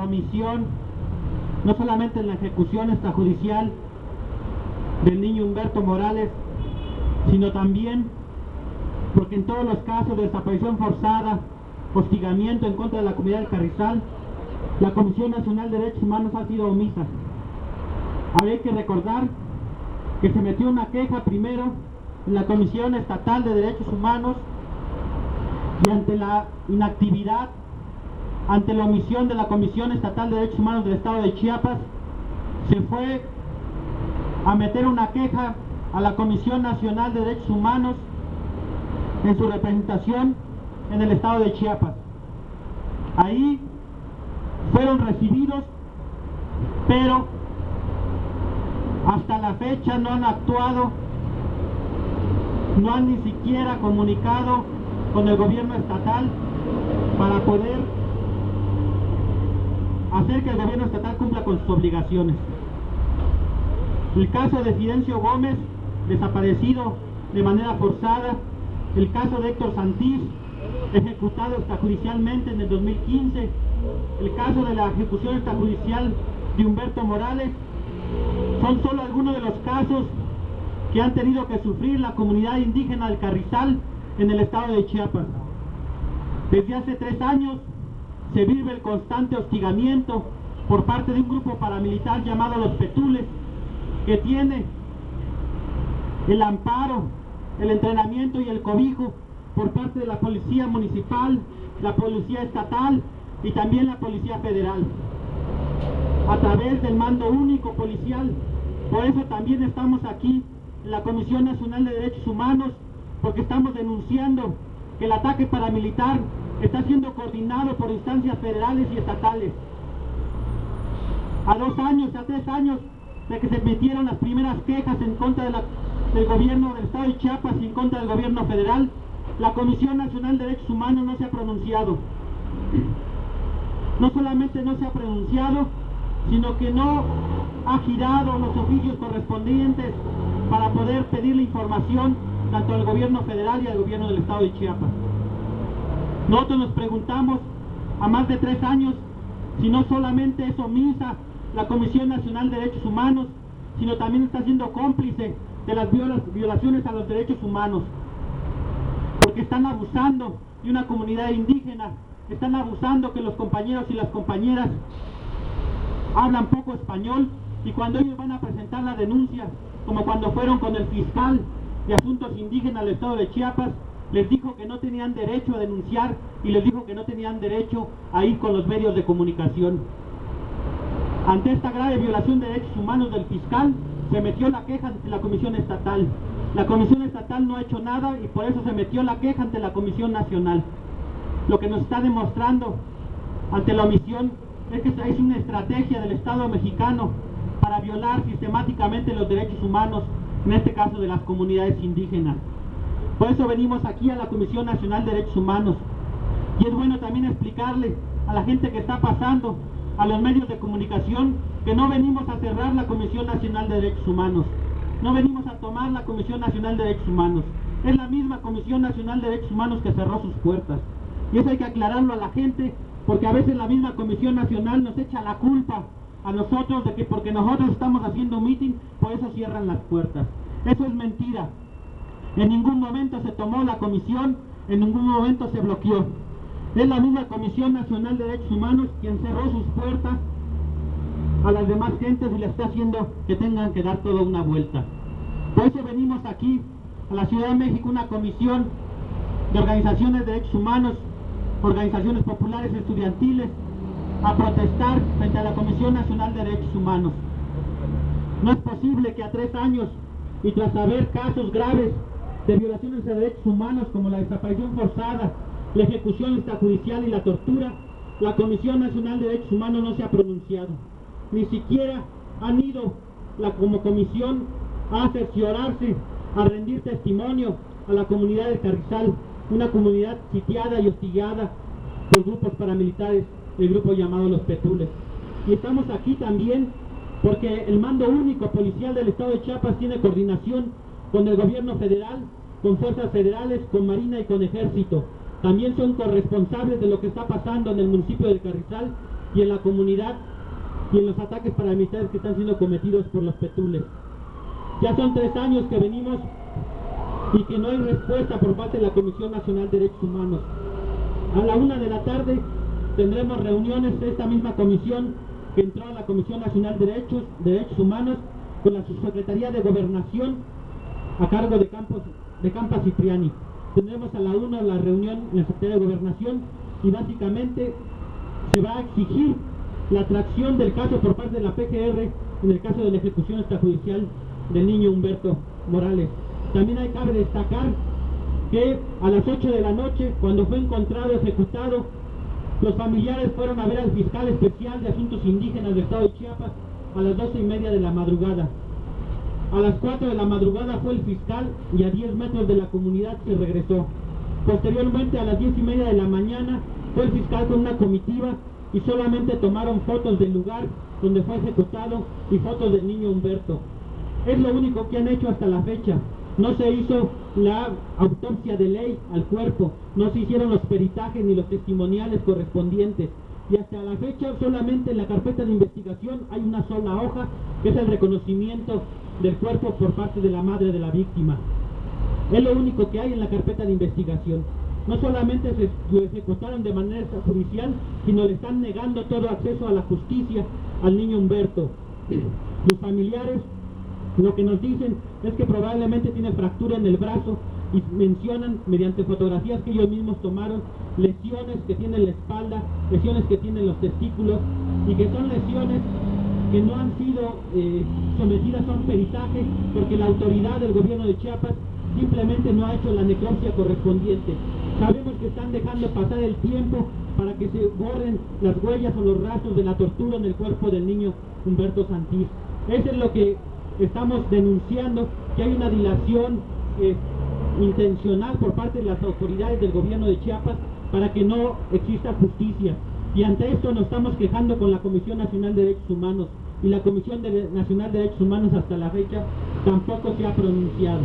omisión, no solamente en la ejecución extrajudicial del niño Humberto Morales, sino también porque en todos los casos de desaparición forzada, hostigamiento en contra de la comunidad del Carrizal, la Comisión Nacional de Derechos Humanos ha sido omisa. Hay que recordar que se metió una queja primero en la Comisión Estatal de Derechos Humanos y ante la inactividad, ante la omisión de la Comisión Estatal de Derechos Humanos del Estado de Chiapas, se fue a meter una queja a la Comisión Nacional de Derechos Humanos en su representación en el Estado de Chiapas. Ahí fueron recibidos, pero hasta la fecha no han actuado, no han ni siquiera comunicado con el gobierno estatal para poder hacer que el gobierno estatal cumpla con sus obligaciones. El caso de Fidencio Gómez, desaparecido de manera forzada, el caso de Héctor Santís, ejecutado extrajudicialmente en el 2015, el caso de la ejecución extrajudicial de Humberto Morales, son solo algunos de los casos que han tenido que sufrir la comunidad indígena del Carrizal en el estado de Chiapas. Desde hace 3 años se vive el constante hostigamiento por parte de un grupo paramilitar llamado Los Petules, que tiene el amparo, el entrenamiento y el cobijo por parte de la policía municipal, la policía estatal y también la policía federal, a través del mando único policial. Por eso también estamos aquí en la Comisión Nacional de Derechos Humanos, porque estamos denunciando que el ataque paramilitar está siendo coordinado por instancias federales y estatales. A 2 años, a 3 años de que se emitieron las primeras quejas en contra del gobierno del estado de Chiapas y en contra del gobierno federal, la Comisión Nacional de Derechos Humanos no se ha pronunciado. No solamente no se ha pronunciado, sino que no ha girado los oficios correspondientes para poder pedirle información tanto al gobierno federal y al gobierno del estado de Chiapas. Nosotros nos preguntamos, a más de 3 años, si no solamente es omisa la Comisión Nacional de Derechos Humanos, sino también está siendo cómplice de las violaciones a los derechos humanos, porque están abusando de una comunidad indígena, están abusando que los compañeros y las compañeras hablan poco español, y cuando ellos van a presentar la denuncia, como cuando fueron con el fiscal de asuntos indígenas del estado de Chiapas, les dijo que no tenían derecho a denunciar y les dijo que no tenían derecho a ir con los medios de comunicación. Ante esta grave violación de derechos humanos del fiscal, se metió la queja ante la Comisión Estatal. La Comisión Estatal no ha hecho nada y por eso se metió la queja ante la Comisión Nacional. Lo que nos está demostrando ante la omisión es que es una estrategia del Estado mexicano para violar sistemáticamente los derechos humanos, en este caso de las comunidades indígenas. Por eso venimos aquí a la Comisión Nacional de Derechos Humanos. Y es bueno también explicarle a la gente que está pasando, a los medios de comunicación, que no venimos a cerrar la Comisión Nacional de Derechos Humanos. No venimos a tomar la Comisión Nacional de Derechos Humanos. Es la misma Comisión Nacional de Derechos Humanos que cerró sus puertas. Y eso hay que aclararlo a la gente, porque a veces la misma Comisión Nacional nos echa la culpa a nosotros de que porque nosotros estamos haciendo un meeting, por eso cierran las puertas. Eso es mentira. En ningún momento se tomó la comisión, en ningún momento se bloqueó. Es la misma Comisión Nacional de Derechos Humanos quien cerró sus puertas a las demás gentes y le está haciendo que tengan que dar toda una vuelta. Por eso venimos aquí, a la Ciudad de México, una comisión de organizaciones de derechos humanos, organizaciones populares estudiantiles, a protestar frente a la Comisión Nacional de Derechos Humanos. No es posible que a 3 años y tras haber casos graves de violaciones de derechos humanos como la desaparición forzada, la ejecución extrajudicial y la tortura, la Comisión Nacional de Derechos Humanos no se ha pronunciado. Ni siquiera han ido como comisión a cerciorarse, a rendir testimonio a la comunidad del Carrizal, una comunidad sitiada y hostigada por grupos paramilitares, el grupo llamado Los Petules. Y estamos aquí también porque el mando único policial del estado de Chiapas tiene coordinación con el gobierno federal, con fuerzas federales, con Marina y con Ejército. También son corresponsables de lo que está pasando en el municipio del Carrizal y en la comunidad y en los ataques paramilitares que están siendo cometidos por los petules. Ya son 3 años que venimos y que no hay respuesta por parte de la Comisión Nacional de Derechos Humanos. A la 1 de la tarde tendremos reuniones de esta misma comisión que entró a la Comisión Nacional de Derechos Humanos con la Subsecretaría de Gobernación a cargo de Campa Cipriani. Tendremos a la 1 la reunión en la Secretaría de Gobernación y básicamente se va a exigir la atracción del caso por parte de la PGR en el caso de la ejecución extrajudicial del niño Humberto Morales. También cabe destacar que a las 8 de la noche, cuando fue encontrado ejecutado, los familiares fueron a ver al fiscal especial de Asuntos Indígenas del Estado de Chiapas a las 12:30 de la madrugada. A las 4 de la madrugada fue el fiscal y a 10 metros de la comunidad se regresó. Posteriormente, a las 10:30 de la mañana, fue el fiscal con una comitiva y solamente tomaron fotos del lugar donde fue ejecutado y fotos del niño Humberto. Es lo único que han hecho hasta la fecha. No se hizo la autopsia de ley al cuerpo, no se hicieron los peritajes ni los testimoniales correspondientes. Y hasta la fecha solamente en la carpeta de investigación hay una sola hoja, que es el reconocimiento del cuerpo por parte de la madre de la víctima. Es lo único que hay en la carpeta de investigación. No solamente lo ejecutaron de manera extrajudicial, sino le están negando todo acceso a la justicia al niño Humberto. Los familiares lo que nos dicen es que probablemente tiene fractura en el brazo y mencionan mediante fotografías que ellos mismos tomaron lesiones que tiene en la espalda, lesiones que tiene en los testículos y que son lesiones que no han sido sometidas a un peritaje porque la autoridad del gobierno de Chiapas simplemente no ha hecho la necropsia correspondiente. Sabemos que están dejando pasar el tiempo para que se borren las huellas o los rastros de la tortura en el cuerpo del niño Humberto Santís. Eso es lo que estamos denunciando, que hay una dilación intencional por parte de las autoridades del gobierno de Chiapas para que no exista justicia. Y ante esto nos estamos quejando con la Comisión Nacional de Derechos Humanos y la Comisión Nacional de Derechos Humanos hasta la fecha tampoco se ha pronunciado.